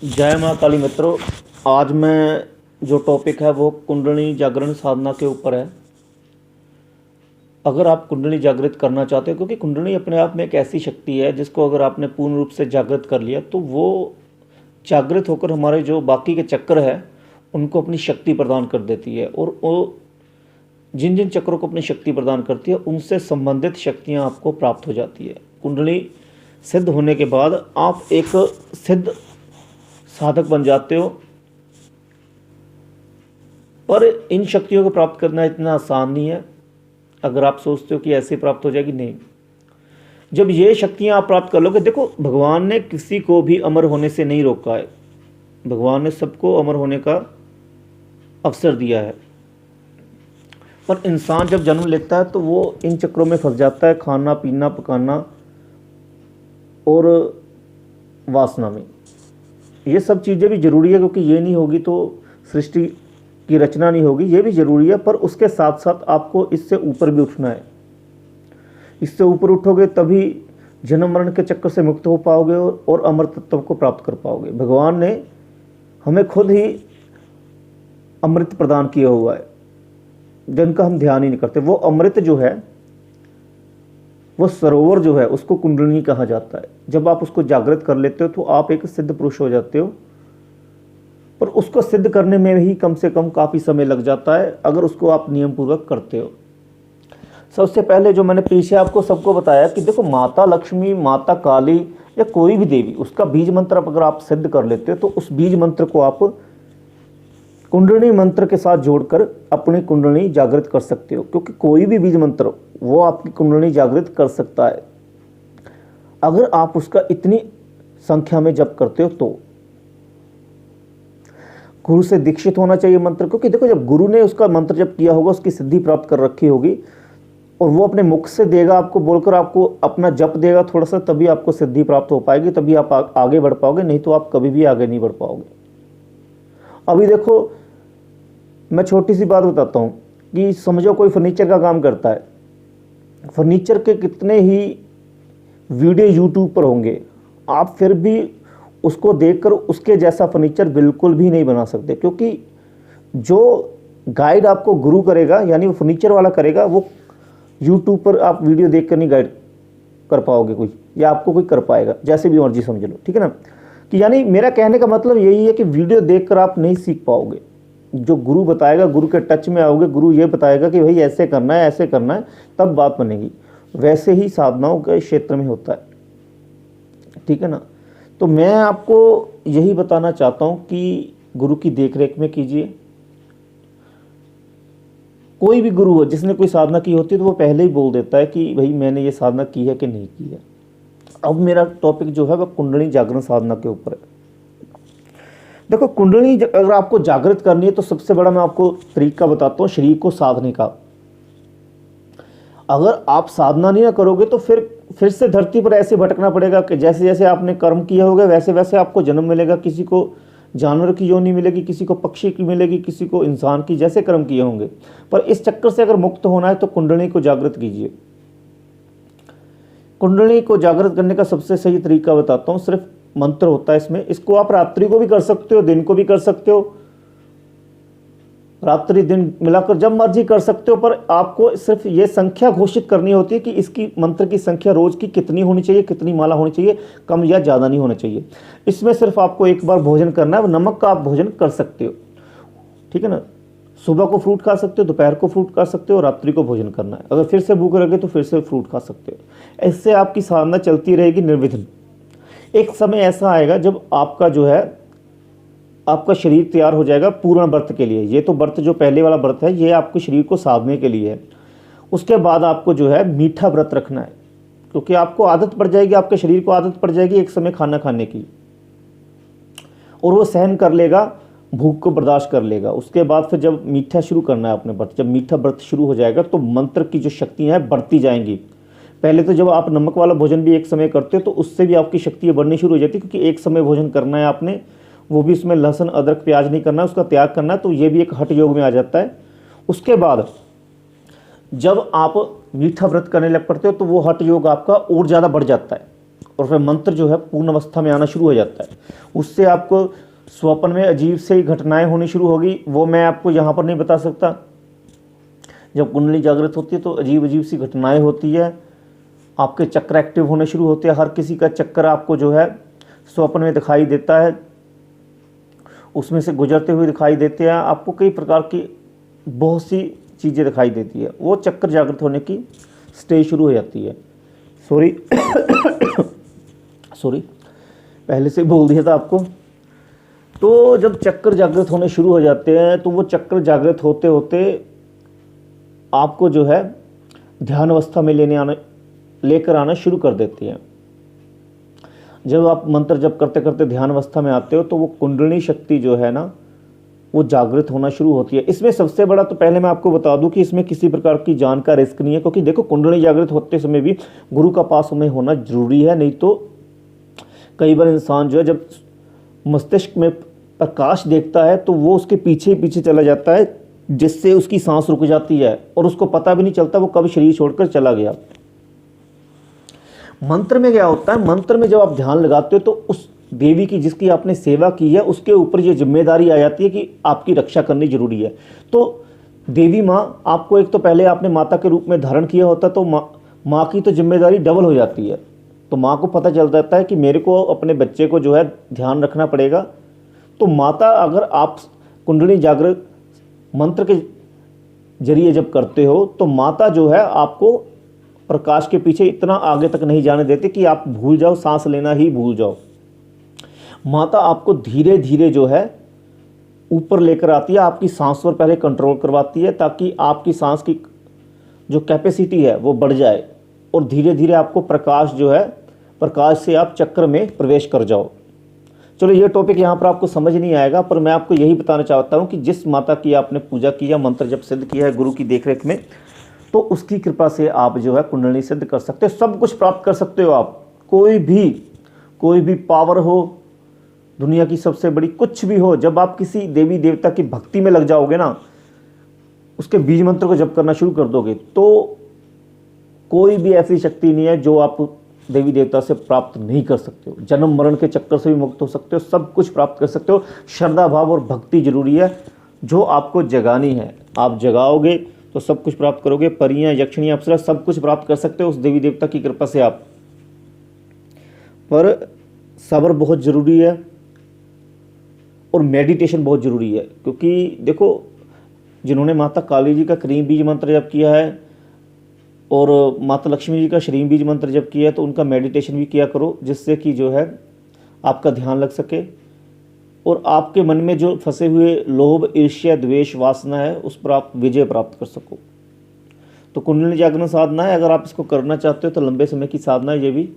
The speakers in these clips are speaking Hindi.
जय माँ काली मित्रों। आज मैं जो टॉपिक है वो कुंडलिनी जागरण साधना के ऊपर है। अगर आप कुंडलिनी जागृत करना चाहते हो, क्योंकि कुंडलिनी अपने आप में एक ऐसी शक्ति है जिसको अगर आपने पूर्ण रूप से जागृत कर लिया तो वो जागृत होकर हमारे जो बाकी के चक्र है उनको अपनी शक्ति प्रदान कर देती है, और वो जिन जिन चक्रों को अपनी शक्ति प्रदान करती है उनसे संबंधित शक्तियाँ आपको प्राप्त हो जाती है। कुंडली सिद्ध होने के बाद आप एक सिद्ध साधक बन जाते हो। पर इन शक्तियों को प्राप्त करना इतना आसान नहीं है। अगर आप सोचते हो कि ऐसे प्राप्त हो जाएगी, नहीं। जब ये शक्तियां आप प्राप्त कर लोगे, देखो भगवान ने किसी को भी अमर होने से नहीं रोका है। भगवान ने सबको अमर होने का अवसर दिया है, पर इंसान जब जन्म लेता है तो वो इन चक्रों में फंस जाता है, खाना पीना पकाना और वासना में। ये सब चीज़ें भी ज़रूरी है, क्योंकि ये नहीं होगी तो सृष्टि की रचना नहीं होगी। ये भी ज़रूरी है, पर उसके साथ साथ आपको इससे ऊपर भी उठना है। इससे ऊपर उठोगे तभी जन्म मरण के चक्कर से मुक्त हो पाओगे और अमर तत्व को प्राप्त कर पाओगे। भगवान ने हमें खुद ही अमृत प्रदान किया हुआ है, जिनका हम ध्यान ही नहीं करते। वो अमृत जो है, वो सरोवर जो है, उसको कुंडलिनी कहा जाता है। जब आप उसको जागृत कर लेते हो तो आप एक सिद्ध पुरुष हो जाते हो, पर उसको सिद्ध करने में ही कम से कम काफ़ी समय लग जाता है अगर उसको आप नियम पूर्वक करते हो। सबसे पहले जो मैंने पीछे आपको सबको बताया कि देखो, माता लक्ष्मी, माता काली या कोई भी देवी, उसका बीज मंत्र अगर आप सिद्ध कर लेते हो तो उस बीज मंत्र को आप कुंडलिनी मंत्र के साथ जोड़कर अपनी कुंडलिनी जागृत कर सकते हो, क्योंकि कोई भी बीज मंत्र वो आपकी कुंडलिनी जागृत कर सकता है अगर आप उसका इतनी संख्या में जप करते हो तो। गुरु से दीक्षित होना चाहिए मंत्र, क्योंकि देखो जब गुरु ने उसका मंत्र जप किया होगा, उसकी सिद्धि प्राप्त कर रखी होगी, और वो अपने मुख से देगा आपको, बोलकर आपको अपना जप देगा थोड़ा सा, तभी आपको सिद्धि प्राप्त हो पाएगी, तभी आप आगे बढ़ पाओगे, नहीं तो आप कभी भी आगे नहीं बढ़ पाओगे। अभी देखो, मैं छोटी सी बात बताता हूँ कि समझो कोई फर्नीचर का काम करता है। फर्नीचर के कितने ही वीडियो यूट्यूब पर होंगे, आप फिर भी उसको देखकर उसके जैसा फर्नीचर बिल्कुल भी नहीं बना सकते, क्योंकि जो गाइड आपको गुरु करेगा, यानी वो फर्नीचर वाला करेगा, वो यूट्यूब पर आप वीडियो देखकर नहीं गाइड कर पाओगे कोई, या आपको कोई कर पाएगा, जैसे भी मर्जी समझ लो, ठीक है ना। कि यानी मेरा कहने का मतलब यही है कि वीडियो देखकर आप नहीं सीख पाओगे। जो गुरु बताएगा, गुरु के टच में आओगे, गुरु ये बताएगा कि भाई ऐसे करना है, ऐसे करना है, तब बात बनेगी। वैसे ही साधनाओं के क्षेत्र में होता है, ठीक है ना। तो मैं आपको यही बताना चाहता हूँ कि गुरु की देखरेख में कीजिए। कोई भी गुरु हो, जिसने कोई साधना की होती है तो वो पहले ही बोल देता है कि भाई मैंने ये साधना की है कि नहीं की है। अब मेरा टॉपिक जो है वह कुंडलिनी जागरण साधना के ऊपर है। देखो, कुंडलिनी अगर आपको जागृत करनी है तो सबसे बड़ा मैं आपको तरीका बताता हूँ शरीर को साधने का। अगर आप साधना नहीं ना करोगे तो फिर से धरती पर ऐसे भटकना पड़ेगा कि जैसे जैसे आपने कर्म किया होगा वैसे वैसे आपको जन्म मिलेगा। किसी को जानवर की योनि मिलेगी, किसी को पक्षी की मिलेगी, किसी को इंसान की, जैसे कर्म किए होंगे। पर इस चक्कर से अगर मुक्त होना है तो कुंडलिनी को जागृत कीजिए। कुंडलिनी को जागृत करने का सबसे सही तरीका बताता हूँ, सिर्फ मंत्र होता है इसमें। इसको आप रात्रि को भी कर सकते हो, दिन को भी कर सकते हो, रात्रि दिन मिलाकर जब मर्जी कर सकते हो। पर आपको सिर्फ ये संख्या घोषित करनी होती है कि इसकी मंत्र की संख्या रोज की कितनी होनी चाहिए, कितनी माला होनी चाहिए, कम या ज़्यादा नहीं होना चाहिए। इसमें सिर्फ आपको एक बार भोजन करना है, नमक का आप भोजन कर सकते हो, ठीक है ना। सुबह को फ्रूट खा सकते हो, दोपहर को फ्रूट खा सकते हो, रात्रि को भोजन करना है। अगर फिर से भूख लगे तो फिर से फ्रूट खा सकते हो। इससे आपकी साधना चलती रहेगी निर्विघ्न। एक समय ऐसा आएगा जब आपका जो है, आपका शरीर तैयार हो जाएगा पूर्ण व्रत के लिए। ये तो व्रत जो पहले वाला व्रत है ये आपके शरीर को साधने के लिए है। उसके बाद आपको जो है मीठा व्रत रखना है, क्योंकि आपको आदत पड़ जाएगी, आपके शरीर को आदत पड़ जाएगी एक समय खाना खाने की, और वो सहन कर लेगा, भूख को बर्दाश्त कर लेगा। उसके बाद फिर जब मीठा शुरू करना है अपने व्रत, जब मीठा व्रत शुरू हो जाएगा तो मंत्र की जो शक्तियाँ हैं बढ़ती जाएंगी। पहले तो जब आप नमक वाला भोजन भी एक समय करते हो तो उससे भी आपकी शक्तियाँ बढ़नी शुरू हो जाती है, क्योंकि एक समय भोजन करना है आपने, वो भी उसमें लहसुन अदरक प्याज नहीं करना है, उसका त्याग करना है, तो ये भी एक हठ योग में आ जाता है। उसके बाद जब आप मीठा व्रत करने लग पड़ते हो तो वो हठ योग आपका और ज़्यादा बढ़ जाता है। और फिर मंत्र जो है पूर्ण अवस्था में आना शुरू हो जाता है। उससे आपको स्वप्न में अजीब से घटनाएं होनी शुरू होगी, वो मैं आपको यहाँ पर नहीं बता सकता। जब कुंडली जागृत होती है तो अजीब अजीब सी घटनाएं होती है, आपके चक्र एक्टिव होने शुरू होते हैं। हर किसी का चक्र आपको जो है स्वप्न में दिखाई देता है, उसमें से गुजरते हुए दिखाई देते हैं आपको। कई प्रकार की बहुत सी चीज़ें दिखाई देती है, वो चक्र जागृत होने की स्टेज शुरू हो जाती है। सॉरी पहले से बोल दिया था आपको। तो जब चक्र जागृत होने शुरू हो जाते हैं तो वो चक्र जागृत होते होते आपको जो है ध्यान अवस्था में लेकर आना शुरू कर देती हैं। जब आप मंत्र जप करते करते ध्यान अवस्था में आते हो तो वो कुंडलिनी शक्ति जो है ना वो जागृत होना शुरू होती है। इसमें सबसे बड़ा तो पहले मैं आपको बता दूं कि इसमें किसी प्रकार की जान का रिस्क नहीं है, क्योंकि देखो कुंडलिनी जागृत होते समय भी गुरु का पास में होना जरूरी है। नहीं तो कई बार इंसान जो है जब मस्तिष्क में प्रकाश देखता है तो वो उसके पीछे पीछे चला जाता है, जिससे उसकी सांस रुक जाती है और उसको पता भी नहीं चलता वो कब शरीर छोड़कर चला गया। मंत्र में क्या होता है, मंत्र में जब आप ध्यान लगाते हो तो उस देवी की जिसकी आपने सेवा की है उसके ऊपर ये जिम्मेदारी आ जाती है कि आपकी रक्षा करनी जरूरी है। तो देवी माँ आपको, एक तो पहले आपने माता के रूप में धारण किया होता तो माँ की तो जिम्मेदारी डबल हो जाती है। तो माँ को पता चल जाता है कि मेरे को अपने बच्चे को जो है ध्यान रखना पड़ेगा। तो माता, अगर आप कुंडली जागृत मंत्र के जरिए जब करते हो तो माता जो है आपको प्रकाश के पीछे इतना आगे तक नहीं जाने देते कि आप भूल जाओ, सांस लेना ही भूल जाओ। माता आपको धीरे धीरे जो है ऊपर लेकर आती है, आपकी सांस पर पहले कंट्रोल करवाती है ताकि आपकी सांस की जो कैपेसिटी है वो बढ़ जाए और धीरे धीरे आपको प्रकाश जो है, प्रकाश से आप चक्र में प्रवेश कर जाओ। चलो ये टॉपिक यहाँ पर आपको समझ नहीं आएगा, पर मैं आपको यही बताना चाहता हूँ कि जिस माता की आपने पूजा की या मंत्र जब सिद्ध किया है गुरु की देखरेख में, तो उसकी कृपा से आप जो है कुंडलिनी सिद्ध कर सकते हो, सब कुछ प्राप्त कर सकते हो आप। कोई भी पावर हो, दुनिया की सबसे बड़ी कुछ भी हो, जब आप किसी देवी देवता की भक्ति में लग जाओगे ना, उसके बीज मंत्र को जप करना शुरू कर दोगे, तो कोई भी ऐसी शक्ति नहीं है जो आप देवी देवता से प्राप्त नहीं कर सकते हो। जन्म मरण के चक्कर से भी मुक्त हो सकते हो, सब कुछ प्राप्त कर सकते हो। श्रद्धा भाव और भक्ति जरूरी है जो आपको जगानी है। आप जगाओगे तो सब कुछ प्राप्त करोगे। परियां, यक्षिणियां, अप्सरा सब कुछ प्राप्त कर सकते हो उस देवी देवता की कृपा से आप। पर सब्र बहुत ज़रूरी है और मेडिटेशन बहुत ज़रूरी है, क्योंकि देखो जिन्होंने माता काली जी का क्रीम बीज मंत्र जप किया है और माता लक्ष्मी जी का श्रीम बीज मंत्र जप किया है, तो उनका मेडिटेशन भी किया करो, जिससे कि जो है आपका ध्यान लग सके और आपके मन में जो फंसे हुए लोभ, ईर्ष्या, द्वेष, वासना है उस पर आप विजय प्राप्त कर सको। तो कुंडलिनी जागरण साधना है, अगर आप इसको करना चाहते हो तो लंबे समय की साधना है ये भी,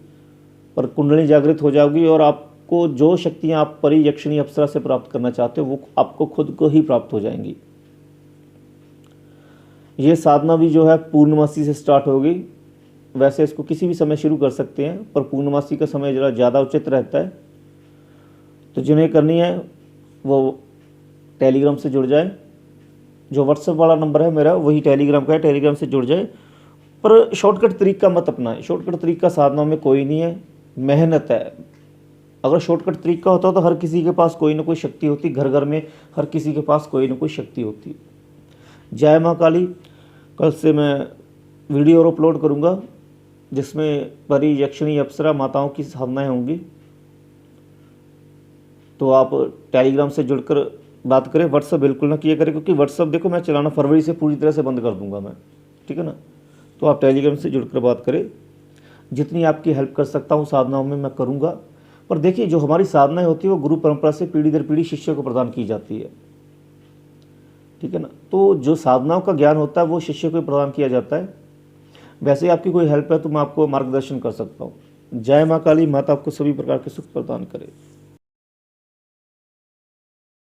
पर कुंडलिनी जागृत हो जाओगी और आपको जो शक्तियाँ आप परी, यक्षिणी, अप्सरा से प्राप्त करना चाहते हो वो आपको खुद को ही प्राप्त हो जाएंगी। ये साधना भी जो है पूर्णमासी से स्टार्ट होगी। वैसे इसको किसी भी समय शुरू कर सकते हैं, पर पूर्णमासी का समय ज़रा ज़्यादा उचित रहता है। तो जिन्हें करनी है वो टेलीग्राम से जुड़ जाए। जो व्हाट्सएप वाला नंबर है मेरा वही टेलीग्राम का है, टेलीग्राम से जुड़ जाए। पर शॉर्टकट तरीका मत अपनाएं। शॉर्टकट तरीका साधना में कोई नहीं है, मेहनत है। अगर शॉर्टकट तरीका होता तो हर किसी के पास कोई ना कोई शक्ति होती, घर घर में हर किसी के पास कोई ना कोई शक्ति होती। जय माँ काली। कल से मैं वीडियो और अपलोड करूँगा जिसमें परी, यक्षिणी, अप्सरा माताओं की साधनाएँ होंगी। तो आप टेलीग्राम से जुड़कर बात करें, व्हाट्सअप बिल्कुल ना किया करें, क्योंकि व्हाट्सअप देखो मैं चलाना फरवरी से पूरी तरह से बंद कर दूंगा मैं, ठीक है ना। तो आप टेलीग्राम से जुड़कर बात करें। जितनी आपकी हेल्प कर सकता हूँ साधनाओं में मैं करूँगा। पर देखिए जो हमारी साधनाएं होती है वो गुरु परंपरा से पीढ़ी दर पीढ़ी शिष्य को प्रदान की जाती है, ठीक है ना। तो जो साधनाओं का ज्ञान होता है वो शिष्य को प्रदान किया जाता है। वैसे ही आपकी कोई हेल्प है तो मैं आपको मार्गदर्शन कर सकता हूँ। जय माँ काली। माता आपको सभी प्रकार के सुख प्रदान करे।